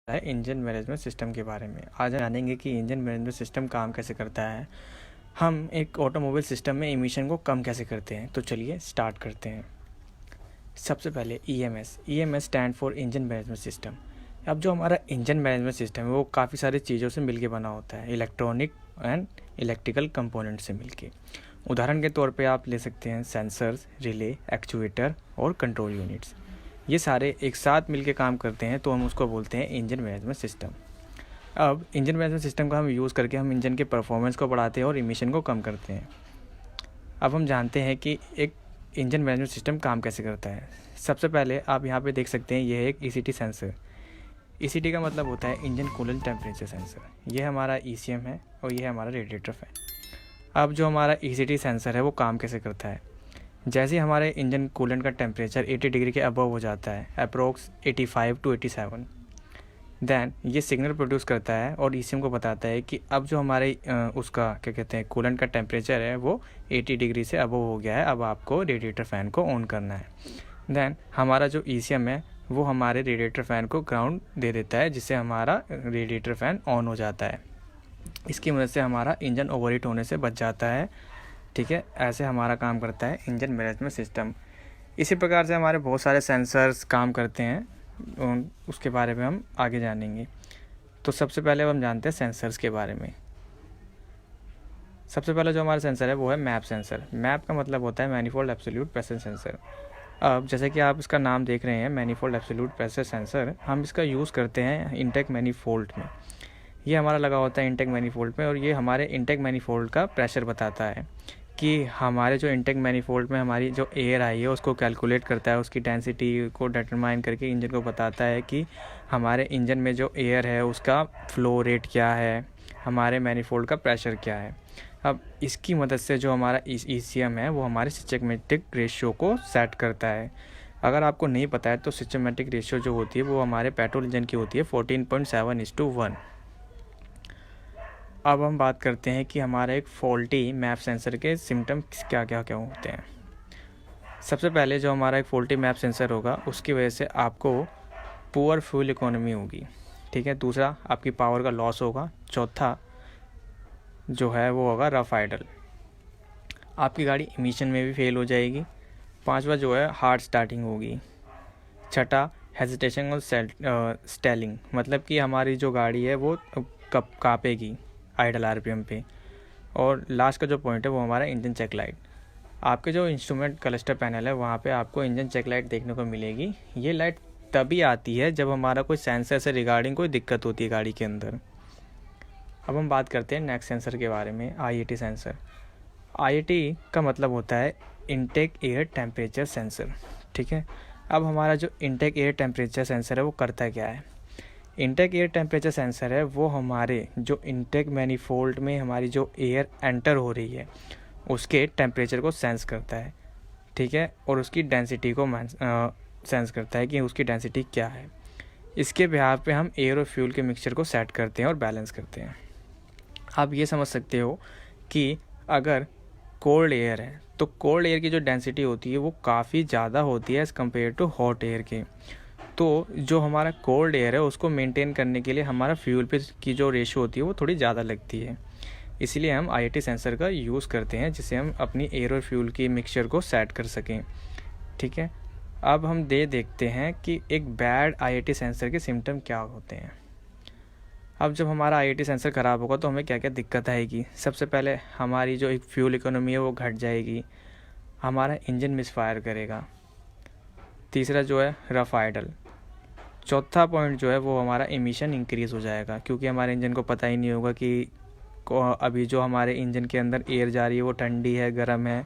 है engine management system के बारे में। आज हम जानेंगे कि इंजन मैनेजमेंट सिस्टम काम कैसे करता है। हम एक ऑटोमोबाइल सिस्टम में इमिशन को कम कैसे करते हैं। तो चलिए स्टार्ट करते हैं। सबसे पहले EMS stand for engine management system. अब जो हमारा इंजन मैनेजमेंट सिस्टम है वो काफ़ी सारी चीज़ों से मिलके बना होता है, इलेक्ट्रॉनिक एंड इलेक्ट्रिकल कंपोनेंट से मिलके। उदाहरण के तौर पे आप ले सकते हैं सेंसर्स, रिले, एक्चुएटर और कंट्रोल यूनिट्स। ये सारे एक साथ मिलके काम करते हैं तो हम उसको बोलते हैं इंजन मैनेजमेंट सिस्टम। अब इंजन मैनेजमेंट सिस्टम का हम यूज़ करके हम इंजन के परफॉर्मेंस को बढ़ाते हैं और इमिशन को कम करते हैं। अब हम जानते हैं कि एक इंजन मैनेजमेंट सिस्टम काम कैसे करता है। सबसे पहले आप यहाँ पे देख सकते हैं, यह है एक ECT सेंसर। ECT का मतलब होता है इंजन कूलेंट टेम्परेचर सेंसर। ये हमारा ECM है और ये है हमारा रेडिएटर फैन। अब जो हमारा ECT सेंसर है वो काम कैसे करता है। जैसे ही हमारे इंजन कूलेंट का टेम्परेचर 80 डिग्री के अबव हो जाता है, अप्रोक्स 85 to 87, देन ये सिग्नल प्रोड्यूस करता है और ECM को बताता है कि अब जो हमारे उसका क्या कहते हैं कूलेंट का टेम्परेचर है वो 80 डिग्री से अबव हो गया है, अब आपको रेडिएटर फ़ैन को ऑन करना है। देन हमारा जो ECM है वो हमारे रेडिएटर फ़ैन को ग्राउंड दे देता है, जिससे हमारा रेडिएटर फ़ैन ऑन हो जाता है। इसकी मदद से हमारा इंजन ओवरहीट होने से बच जाता है। ठीक है, ऐसे हमारा काम करता है इंजन मैनेजमेंट सिस्टम। इसी प्रकार से हमारे बहुत सारे सेंसर्स काम करते हैं, उसके बारे में हम आगे जानेंगे। तो सबसे पहले हम जानते हैं सेंसर्स के बारे में। सबसे पहले जो हमारा सेंसर है वो है मैप सेंसर। मैप का मतलब होता है मैनीफोल्ड एब्सोल्यूट प्रेशर सेंसर। अब जैसे कि आप इसका नाम देख रहे हैं मैनीफोल्ड एब्सोल्यूट प्रेशर सेंसर, हम इसका यूज़ करते हैं इंटेक मैनीफोल्ड में। ये हमारा लगा होता है इंटेक मैनीफोल्ड में और ये हमारे इंटेक मैनीफोल्ड का प्रेशर बताता है कि हमारे जो इंटेक मैनीफोल्ड में हमारी जो एयर आई है उसको कैलकुलेट करता है, उसकी डेंसिटी को डिटरमाइन करके इंजन को बताता है कि हमारे इंजन में जो एयर है उसका फ्लो रेट क्या है, हमारे मैनीफोल्ड का प्रेशर क्या है। अब इसकी मदद से जो हमारा ECM है वो हमारे सिस्टमेटिक रेशियो को सेट करता है। अगर आपको नहीं पता है तो सिस्टमेटिक रेशियो जो होती है वो हमारे पेट्रोल इंजन की होती है 14.7:1। अब हम बात करते हैं कि हमारा एक फॉल्टी मैप सेंसर के सिम्टम्स क्या क्या क्या होते हैं। सबसे पहले जो हमारा एक फॉल्टी मैप सेंसर होगा उसकी वजह से आपको पुअर फ्यूल इकोनॉमी होगी। ठीक है, दूसरा आपकी पावर का लॉस होगा। चौथा जो है वो होगा रफ आइडल, आपकी गाड़ी इमिशन में भी फेल हो जाएगी। पांचवा जो है हार्ड स्टार्टिंग होगी। छठा हेजिटेशन और स्टेलिंग, मतलब कि हमारी जो गाड़ी है वो कांपेगी आइडल RPM पे। और लास्ट का जो पॉइंट है वो हमारा इंजन चेक लाइट। आपके जो इंस्ट्रूमेंट क्लस्टर पैनल है वहाँ पे आपको इंजन चेक लाइट देखने को मिलेगी। ये लाइट तभी आती है जब हमारा कोई सेंसर से रिगार्डिंग कोई दिक्कत होती है गाड़ी के अंदर। अब हम बात करते हैं नेक्स्ट सेंसर के बारे में, IAT सेंसर। IAT का मतलब होता है इनटेक एयर टेम्परेचर सेंसर। ठीक है, अब हमारा जो इनटेक एयर टेम्परेचर सेंसर है वो करता क्या है। इनटेक एयर टेम्परेचर सेंसर है वो हमारे जो इनटेक मैनीफोल्ड में हमारी जो एयर एंटर हो रही है उसके टेम्परेचर को सेंस करता है। ठीक है, और उसकी डेंसिटी को सेंस करता है कि उसकी डेंसिटी क्या है। इसके बिहाफ पे हम एयर और फ्यूल के मिक्सचर को सेट करते हैं और बैलेंस करते हैं। आप ये समझ सकते हो कि अगर कोल्ड एयर है तो कोल्ड एयर की जो डेंसिटी होती है वो काफ़ी ज़्यादा होती है as compare to hot air के। तो जो हमारा कोल्ड एयर है उसको मेंटेन करने के लिए हमारा फ्यूल पे की जो रेशियो होती है वो थोड़ी ज़्यादा लगती है। इसीलिए हम IAT सेंसर का यूज़ करते हैं जिससे हम अपनी एयर और फ्यूल की मिक्सचर को सेट कर सकें। ठीक है, अब हम देखते हैं कि एक बैड IAT सेंसर के सिम्टम क्या होते हैं। अब जब हमारा IAT सेंसर ख़राब होगा तो हमें क्या क्या दिक्कत आएगी। सबसे पहले हमारी जो एक फ्यूल इकोनॉमी है वो घट जाएगी, हमारा इंजन मिसफायर करेगा। तीसरा जो है रफ आइडल। चौथा पॉइंट जो है वो हमारा एमिशन इंक्रीज़ हो जाएगा, क्योंकि हमारे इंजन को पता ही नहीं होगा कि अभी जो हमारे इंजन के अंदर एयर जा रही है वो ठंडी है गर्म है,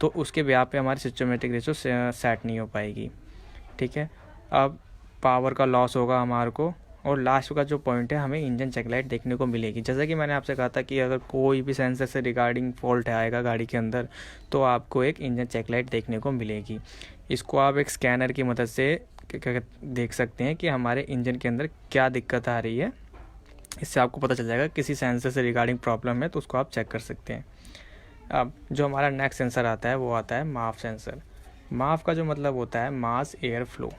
तो उसके ब्याह पे हमारी सिस्टमेटिक रेशो सेट नहीं हो पाएगी। ठीक है, अब पावर का लॉस होगा हमारे को। और लास्ट का जो पॉइंट है हमें इंजन चेक लाइट देखने को मिलेगी। जैसा कि मैंने आपसे कहा था कि अगर कोई भी सेंसर से रिगार्डिंग फॉल्ट आएगा गाड़ी के अंदर तो आपको एक इंजन चेक लाइट देखने को मिलेगी। इसको आप एक स्कैनर की मदद से देख सकते हैं कि हमारे इंजन के अंदर क्या दिक्कत आ रही है। इससे आपको पता चल जाएगा किसी सेंसर से रिगार्डिंग प्रॉब्लम है तो उसको आप चेक कर सकते हैं। अब जो हमारा नेक्स्ट सेंसर आता है वो आता है माफ सेंसर। माफ का जो मतलब होता है मास एयर फ्लो।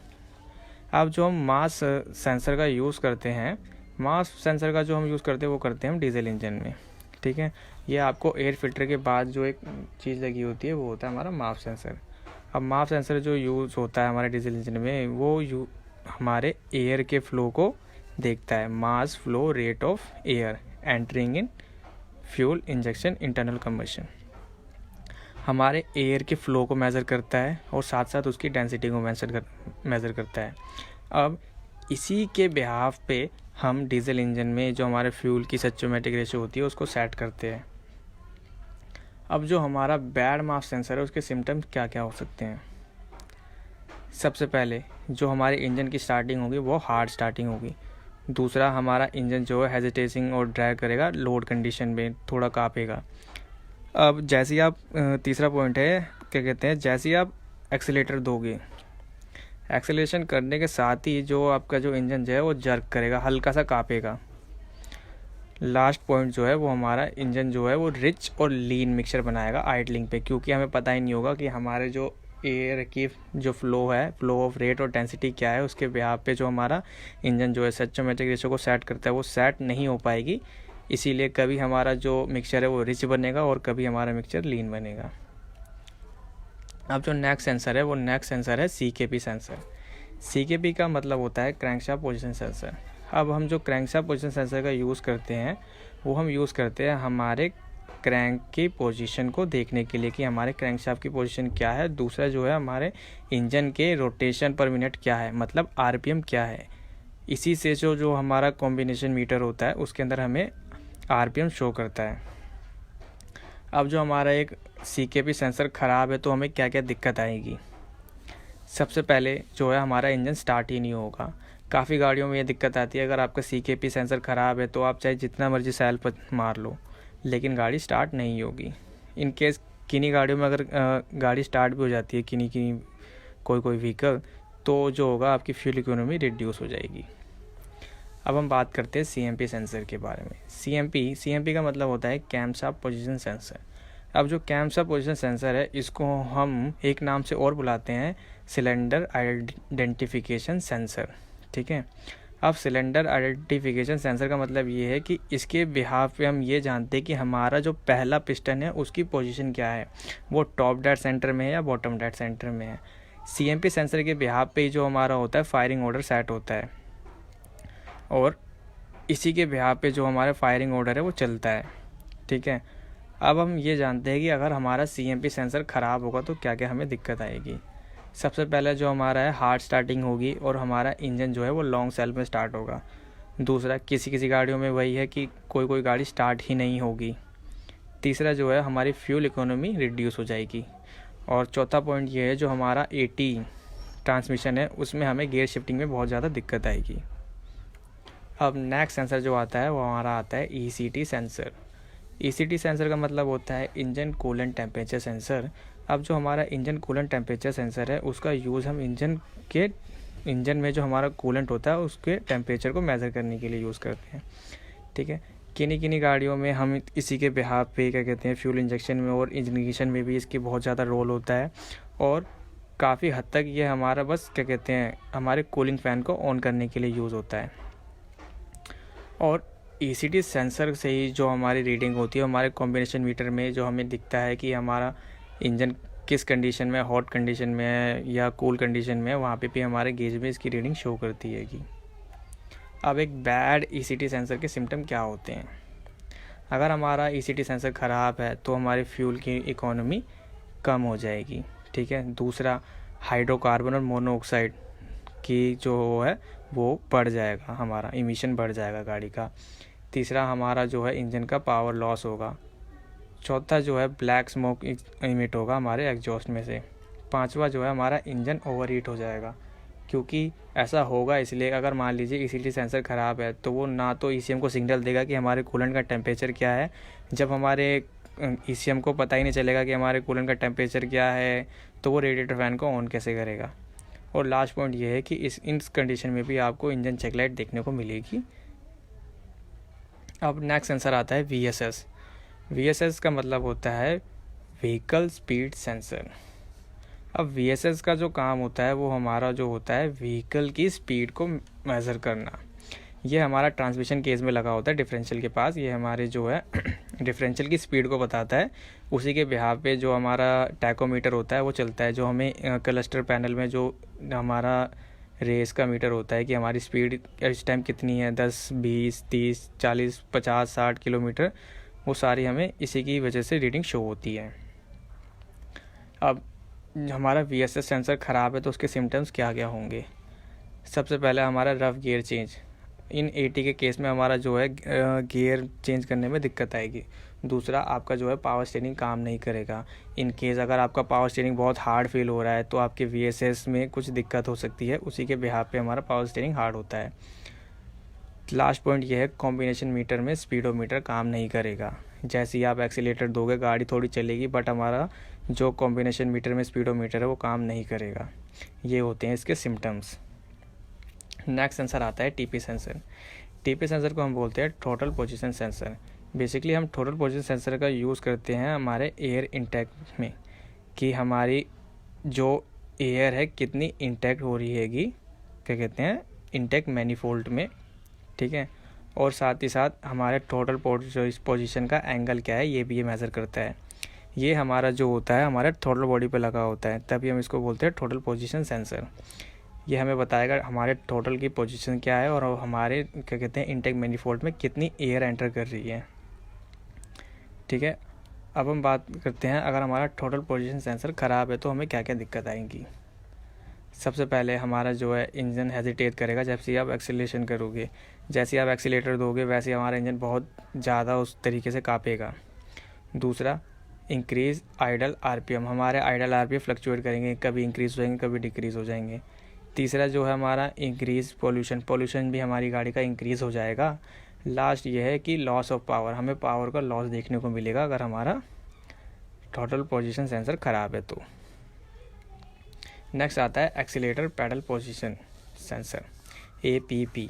अब जो हम मास सेंसर का यूज़ करते हैं, मास सेंसर का जो हम यूज़ करते हैं वो करते हैं हम डीजल इंजन में, ठीक है। ये आपको एयर फिल्टर के बाद जो एक चीज़ लगी होती है वो होता है हमारा माप सेंसर। अब माप सेंसर जो यूज़ होता है हमारे डीजल इंजन में, वो हमारे एयर के फ्लो को देखता है, mass flow rate of air entering in fuel injection internal combustion. हमारे एयर के फ्लो को मेज़र करता है और साथ साथ उसकी डेंसिटी को मेज़र करता है। अब इसी के बिहाफ पे हम डीजल इंजन में जो हमारे फ्यूल की स्टोइकोमेट्रिक रेशियो होती है उसको सेट करते हैं। अब जो हमारा बैड मास सेंसर है उसके सिम्टम्स क्या क्या हो सकते हैं। सबसे पहले जो हमारे इंजन की स्टार्टिंग होगी वो हार्ड स्टार्टिंग होगी। दूसरा, हमारा इंजन जो है हेजिटेटिंग और ड्रैग करेगा, लोड कंडीशन में थोड़ा काँपेगा। अब जैसे ही आप तीसरा पॉइंट है, क्या कहते हैं, जैसे ही आप एक्सीलेटर दोगे, एक्सेलेरेशन करने के साथ ही जो आपका जो इंजन जो है वो जर्क करेगा, हल्का सा काँपेगा। लास्ट पॉइंट जो है वो हमारा इंजन जो है वो रिच और लीन मिक्सचर बनाएगा आइडलिंग पे, क्योंकि हमें पता ही नहीं होगा कि हमारे जो एयर की जो फ्लो है, फ्लो ऑफ रेट और डेंसिटी क्या है, उसके बिहाफ पे जो हमारा इंजन जो है स्टोइकोमेट्रिक रेशियो को सेट करता है वो सेट नहीं हो पाएगी। इसीलिए कभी हमारा जो मिक्सचर है वो रिच बनेगा और कभी हमारा मिक्सचर लीन बनेगा। अब जो नेक्स्ट सेंसर है वो नेक्स्ट सेंसर है CKP सेंसर। CKP का मतलब होता है क्रैंकशाफ्ट पोजीशन सेंसर। अब हम जो क्रैंकशाफ्ट पोजीशन सेंसर का यूज़ करते हैं वो हम यूज़ करते हैं हमारे क्रैंक की पोजीशन को देखने के लिए कि हमारे क्रैंकशाफ्ट की पोजीशन क्या है। दूसरा जो है हमारे इंजन के रोटेशन पर मिनट क्या है, मतलब RPM क्या है। इसी से जो हमारा कॉम्बिनेशन मीटर होता है उसके अंदर हमें RPM शो करता है। अब जो हमारा एक CKP सेंसर ख़राब है तो हमें क्या क्या दिक्कत आएगी। सबसे पहले जो है हमारा इंजन स्टार्ट ही नहीं होगा। काफ़ी गाड़ियों में ये दिक्कत आती है, अगर आपका CKP सेंसर ख़राब है तो आप चाहे जितना मर्जी सेल्फ मार लो लेकिन गाड़ी स्टार्ट नहीं होगी। इन केस किन्हीं गाड़ियों में अगर गाड़ी स्टार्ट भी हो जाती है, किन्हीं कोई व्हीकल, तो जो होगा आपकी फ्यूल इकोनॉमी रिड्यूस हो जाएगी। अब हम बात करते हैं CMP सेंसर के बारे में। CMP का मतलब होता है कैमशाफ्ट पोजीशन सेंसर। अब जो कैमशाफ्ट पोजीशन सेंसर है इसको हम एक नाम से और बुलाते हैं सिलेंडर आइडेंटिफिकेशन सेंसर, ठीक है। अब सिलेंडर आइडेंटिफिकेशन सेंसर का मतलब ये है कि इसके बिहाफ पे हम ये जानते हैं कि हमारा जो पहला पिस्टन है उसकी पोजीशन क्या है, वो टॉप डेड सेंटर में है या बॉटम डेड सेंटर में है। CMP सेंसर के बिहाफ पे ही जो हमारा होता है फायरिंग ऑर्डर सेट होता है और इसी के बिहाफ पे जो हमारा फायरिंग ऑर्डर है वो चलता है, ठीक है। अब हम ये जानते हैं कि अगर हमारा CMP सेंसर ख़राब होगा तो क्या क्या हमें दिक्कत आएगी। सबसे पहले जो हमारा है हार्ड स्टार्टिंग होगी और हमारा इंजन जो है वो लॉन्ग सेल्फ में स्टार्ट होगा। दूसरा, किसी गाड़ियों में वही है कि कोई गाड़ी स्टार्ट ही नहीं होगी। तीसरा जो है हमारी फ्यूल इकोनॉमी रिड्यूस हो जाएगी। और चौथा पॉइंट ये है जो हमारा AT ट्रांसमिशन है उसमें हमें गियर शिफ्टिंग में बहुत ज़्यादा दिक्कत आएगी। अब नेक्स्ट सेंसर जो आता है वो हमारा आता है ECT सेंसर। ECT सेंसर का मतलब होता है इंजन कूलेंट टेम्परेचर सेंसर। अब जो हमारा इंजन कूलेंट टेम्परेचर सेंसर है उसका यूज़ हम इंजन में जो हमारा कूलेंट होता है उसके टेम्परेचर को मेज़र करने के लिए यूज़ करते हैं, ठीक है। किन्हीं गाड़ियों में हम इसी के बिहाफ पे क्या कहते हैं फ्यूल इंजेक्शन में और इग्निशन में भी इसकी बहुत ज़्यादा रोल होता है और काफ़ी हद तक ये हमारा बस क्या कहते हैं हमारे कूलिंग फ़ैन को ऑन करने के लिए यूज़ होता है। और ECT सेंसर से ही जो हमारी रीडिंग होती है हमारे कॉम्बिनेशन मीटर में जो हमें दिखता है कि हमारा इंजन किस कंडीशन में, हॉट कंडीशन में है या कूल कंडीशन में है, वहाँ पे भी हमारे गेज में इसकी रीडिंग शो करती है कि। अब एक बैड ECT सेंसर के सिम्टम क्या होते हैं। अगर हमारा ECT सेंसर ख़राब है तो हमारी फ्यूल की इकोनॉमी कम हो जाएगी, ठीक है। दूसरा, हाइड्रोकार्बन और मोनोऑक्साइड की जो है वो बढ़ जाएगा, हमारा इमिशन बढ़ जाएगा गाड़ी का। तीसरा, हमारा जो है इंजन का पावर लॉस होगा। चौथा जो है ब्लैक स्मोक इमिट होगा हमारे एग्जॉस्ट में से। पांचवा जो है हमारा इंजन ओवरहीट हो जाएगा, क्योंकि ऐसा होगा इसलिए अगर मान लीजिए ECT सेंसर ख़राब है तो वो ना तो ECM को सिग्नल देगा कि हमारे कूलेंट का टेम्परेचर क्या है। जब हमारे ECM को पता ही नहीं चलेगा कि हमारे कूलेंट का टेम्परेचर क्या है तो वो रेडिएटर फ़ैन को ऑन कैसे करेगा। और लास्ट पॉइंट ये है कि इस कंडीशन में भी आपको इंजन चेक लाइट देखने को मिलेगी। अब नेक्स्ट सेंसर आता है VSS का मतलब होता है व्हीकल स्पीड सेंसर। अब VSS का जो काम होता है वो हमारा जो होता है व्हीकल की स्पीड को मेज़र करना। ये हमारा ट्रांसमिशन केस में लगा होता है डिफरेंशियल के पास। ये हमारे जो है डिफरेंशियल की स्पीड को बताता है। उसी के बिहाफ पे जो हमारा टैकोमीटर होता है वो चलता है, जो हमें क्लस्टर पैनल में जो हमारा रेस का मीटर होता है कि हमारी स्पीड इस टाइम कितनी है, 10, 20, 30, 40, 50, 60 किलोमीटर, वो सारी हमें इसी की वजह से रीडिंग शो होती है। अब हमारा VSS सेंसर ख़राब है तो उसके सिम्टम्स क्या क्या होंगे। सबसे पहले हमारा रफ़ गियर चेंज। इन 80 के केस में हमारा जो है गियर चेंज करने में दिक्कत आएगी। दूसरा, आपका जो है पावर स्टीयरिंग काम नहीं करेगा। इन केस अगर आपका पावर स्टीयरिंग बहुत हार्ड फील हो रहा है तो आपके VSS में कुछ दिक्कत हो सकती है, उसी के बिहाफ पे हमारा पावर स्टीयरिंग हार्ड होता है। लास्ट पॉइंट ये है, कॉम्बिनेशन मीटर में स्पीडोमीटर काम नहीं करेगा। जैसे ही आप एक्सीलेटर दोगे गाड़ी थोड़ी चलेगी, बट हमारा जो कॉम्बिनेशन मीटर में स्पीडोमीटर है वो काम नहीं करेगा। ये होते हैं इसके सिम्टम्स। नेक्स्ट सेंसर आता है TP सेंसर। TP सेंसर को हम बोलते हैं टोटल पोजीशन सेंसर। बेसिकली हम टोटल पोजीशन सेंसर का यूज़ करते हैं हमारे एयर इंटेक में, कि हमारी जो एयर है कितनी इंटेक्ट हो रही हैगी, क्या कहते हैं, इंटेक्ट मैनीफोल्ड में, ठीक है। और साथ ही साथ हमारे टोटल पोजीशन का एंगल क्या है ये भी ये मेज़र करता है। ये हमारा जो होता है हमारे टोटल बॉडी पे लगा होता है, तभी हम इसको बोलते हैं टोटल पोजीशन सेंसर। ये हमें बताएगा हमारे टोटल की पोजीशन क्या है और हमारे क्या कहते हैं इंटेक मैनीफोल्ड में कितनी एयर एंटर कर रही है, ठीक है। अब हम बात करते हैं अगर हमारा टोटल पोजीशन सेंसर ख़राब है तो हमें क्या क्या दिक्कत आएंगी। सबसे पहले हमारा जो है इंजन हेजिटेट करेगा जब से आप एक्सीलरेशन करोगे। जैसे आप एक्सीलेटर दोगे वैसे ही हमारा इंजन बहुत ज़्यादा उस तरीके से काँपेगा। दूसरा, इंक्रीज़ आइडल RPM। हमारे आइडल RPM फ्लक्चुएट करेंगे, कभी इंक्रीज़ हो जाएंगे कभी डिक्रीज़ हो जाएंगे। तीसरा जो है हमारा इंक्रीज़ पोल्यूशन भी हमारी गाड़ी का इंक्रीज़ हो जाएगा। लास्ट ये है कि लॉस ऑफ पावर, हमें पावर का लॉस देखने को मिलेगा अगर हमारा टोटल पोजीशन सेंसर ख़राब है तो। नेक्स्ट आता है accelerator pedal position sensor, APP,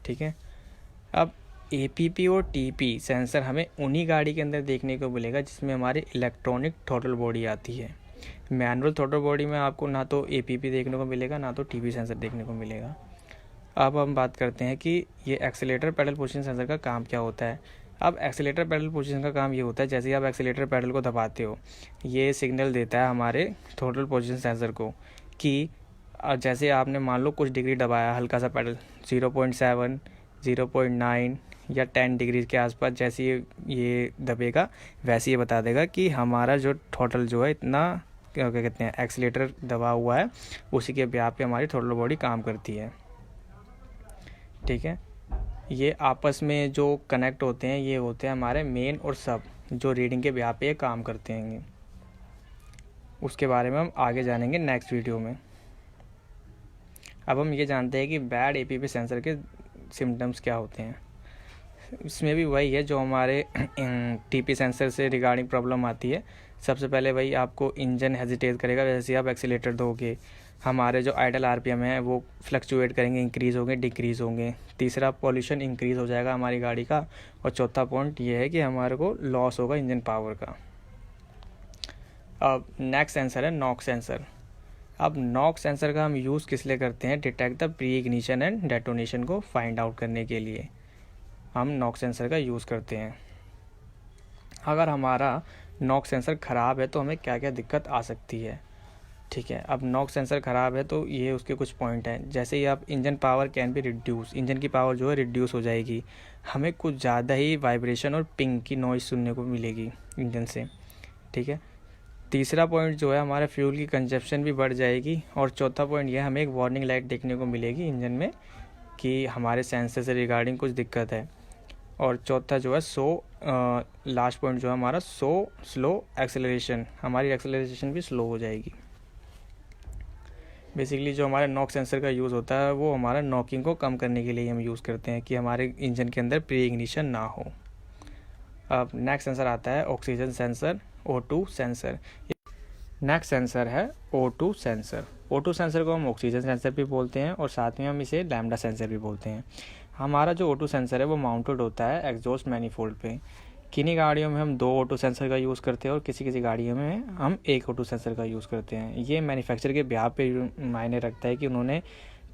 ठीक है। अब APP और TP सेंसर हमें उन्हीं गाड़ी के अंदर देखने को मिलेगा जिसमें हमारी इलेक्ट्रॉनिक टोटल बॉडी आती है। मैनुअल टोटल बॉडी में आपको ना तो APP देखने को मिलेगा ना तो TP सेंसर देखने को मिलेगा। अब हम बात करते हैं कि ये एक्सीलेटर पैडल पोजीशन सेंसर का काम क्या होता है। अब एक्सीलेटर पैडल पोजीशन का काम ये होता है, जैसे ही आप एक्सीलेटर पैडल को दबाते हो ये सिग्नल देता है हमारे टोटल पोजीशन सेंसर को कि जैसे आपने मान लो कुछ डिग्री दबाया, हल्का सा पैडल 0.7, 0.9 या 10 डिग्री के आसपास, जैसे ये दबेगा वैसे ये बता देगा कि हमारा जो टोटल जो है इतना क्या कहते हैं एक्सीलेटर दबा हुआ है, उसी के ब्याह पे हमारी टोटल बॉडी काम करती है, ठीक है। ये आपस में जो कनेक्ट होते हैं ये होते हैं हमारे मेन और सब, जो रीडिंग के ब्याह पे ये काम करते हैं। उसके बारे में हम आगे जानेंगे नेक्स्ट वीडियो में। अब हम ये जानते हैं कि बैड APP सेंसर के सिम्टम्स क्या होते हैं। इसमें भी वही है जो हमारे TP सेंसर से रिगार्डिंग प्रॉब्लम आती है। सबसे पहले वही आपको इंजन हेजिटेट करेगा जैसे आप एक्सीलेटर दोगे। हमारे जो आइडल RPM है वो फ्लक्चुएट करेंगे, इंक्रीज़ होंगे डिक्रीज़ होंगे। तीसरा, पॉल्यूशन इंक्रीज़ हो जाएगा हमारी गाड़ी का। और चौथा पॉइंट ये है कि हमारे को लॉस होगा इंजन पावर का। अब नेक्स्ट सेंसर है नॉक सेंसर। अब नॉक सेंसर का हम यूज़ किस लिए करते हैं, detect the pre ignition and detonation को फाइंड आउट करने के लिए हम नॉक सेंसर का यूज़ करते हैं। अगर हमारा नॉक सेंसर ख़राब है तो हमें क्या क्या दिक्कत आ सकती है, ठीक है। अब नॉक सेंसर ख़राब है तो ये उसके कुछ पॉइंट हैं। जैसे ही आप engine power can be reduce, engine की पावर जो है रिड्यूस हो जाएगी, हमें कुछ ज़्यादा ही वाइब्रेशन और पिंग की नॉइज़ सुनने को मिलेगी इंजन से, ठीक है। तीसरा पॉइंट जो है हमारे फ्यूल की कंजप्शन भी बढ़ जाएगी। और चौथा पॉइंट ये हमें एक वार्निंग लाइट देखने को मिलेगी इंजन में कि हमारे सेंसर से रिगार्डिंग कुछ दिक्कत है। और चौथा जो है लास्ट पॉइंट जो है हमारा स्लो एक्सेलरेशन, हमारी एक्सेलरेशन भी स्लो हो जाएगी। बेसिकली जो हमारे नॉक सेंसर का यूज़ होता है वो हमारा नॉकिंग को कम करने के लिए हम यूज़ करते हैं कि हमारे इंजन के अंदर प्री इग्निशन ना हो। अब नेक्स्ट सेंसर आता है oxygen sensor, O2 sensor. Next sensor है O2 सेंसर। O2 सेंसर को हम ऑक्सीजन सेंसर भी बोलते हैं और साथ में हम इसे लैम्डा सेंसर भी बोलते हैं। हमारा जो O2 सेंसर है वो माउंटेड होता है एग्जॉस्ट मैनीफोल्ड पे। किन्हीं गाड़ियों में हम 2 ऑटो सेंसर का यूज़ करते हैं और किसी किसी गाड़ियों में हम 1 ऑटो सेंसर का यूज़ करते हैं। ये मैन्युफैक्चरर के बिहाफ पे मायने रखता है कि उन्होंने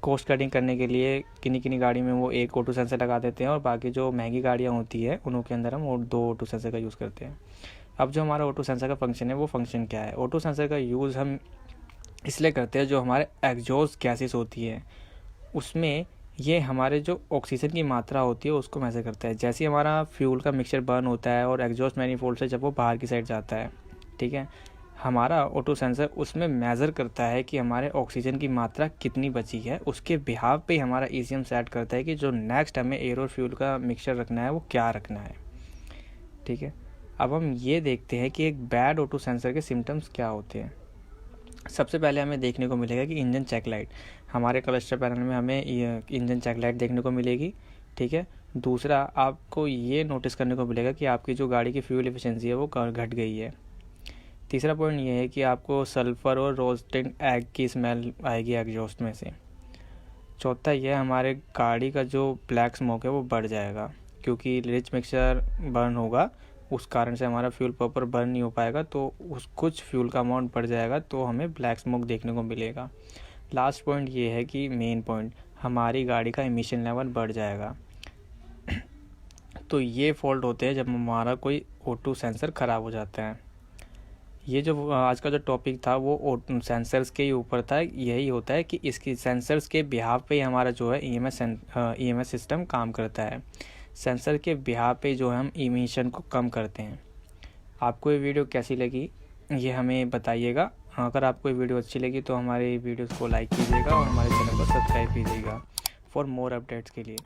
कॉस्ट कटिंग करने के लिए किन्हीं किन्हीं गाड़ी में वो 1 ऑटो सेंसर लगा देते हैं और बाकी जो महंगी गाड़ियाँ होती है उनके अंदर हम 2 ऑटो सेंसर का यूज़ करते हैं। अब जो हमारा ऑटो सेंसर का फंक्शन है वो फंक्शन क्या है? ऑटो सेंसर का यूज़ हम इसलिए करते हैं जो हमारे एग्जॉस्ट गैसेस होती है उसमें ये हमारे जो ऑक्सीजन की मात्रा होती है उसको मेज़र करता है। जैसे ही हमारा फ्यूल का मिक्सचर बर्न होता है और एग्जॉस्ट मैनिफोल्ड से जब वो बाहर की साइड जाता है, ठीक है, हमारा ऑटो सेंसर उसमें मेज़र करता है कि हमारे ऑक्सीजन की मात्रा कितनी बची है। उसके बिहाव पे हमारा ईसीएम सेट करता है कि जो नेक्स्ट हमें एयर और फ्यूल का मिक्सचर रखना है वो क्या रखना है, ठीक है। अब हम ये देखते हैं कि एक बैड ऑटो सेंसर के सिम्टम्स क्या होते हैं। सबसे पहले हमें देखने को मिलेगा कि इंजन चेक लाइट, हमारे क्लस्टर पैनल में हमें इंजन चेक लाइट देखने को मिलेगी, ठीक है। दूसरा, आपको ये नोटिस करने को मिलेगा कि आपकी जो गाड़ी की फ्यूल एफिशिएंसी है वो घट गई है। तीसरा पॉइंट ये है कि आपको सल्फ़र और रोस्टेड एग की स्मेल आएगी एग्जॉस्ट में से। चौथा, यह हमारे गाड़ी का जो ब्लैक स्मोक है वो बढ़ जाएगा क्योंकि रिच मिक्सचर बर्न होगा, उस कारण से हमारा फ्यूल प्रॉपर बर्न नहीं हो पाएगा, तो उस कुछ फ्यूल का अमाउंट बढ़ जाएगा तो हमें ब्लैक स्मोक देखने को मिलेगा। लास्ट पॉइंट ये है कि मेन पॉइंट, हमारी गाड़ी का एमिशन लेवल बढ़ जाएगा। तो ये फॉल्ट होते हैं जब हमारा कोई ऑटो सेंसर ख़राब हो जाता है। ये जो आज का जो टॉपिक था वो सेंसर्स के ही ऊपर था। यही होता है कि इसकी सेंसर्स के बिहाव पे ही हमारा जो है ईएमएस सिस्टम काम करता है। सेंसर के बिहाव पे जो है हम इमिशन को कम करते हैं। आपको ये वीडियो कैसी लगी ये हमें बताइएगा। अगर आपको ये वीडियो अच्छी लगी तो हमारे वीडियोस को लाइक कीजिएगा और हमारे चैनल को सब्सक्राइब कीजिएगा फॉर मोर अपडेट्स के लिए।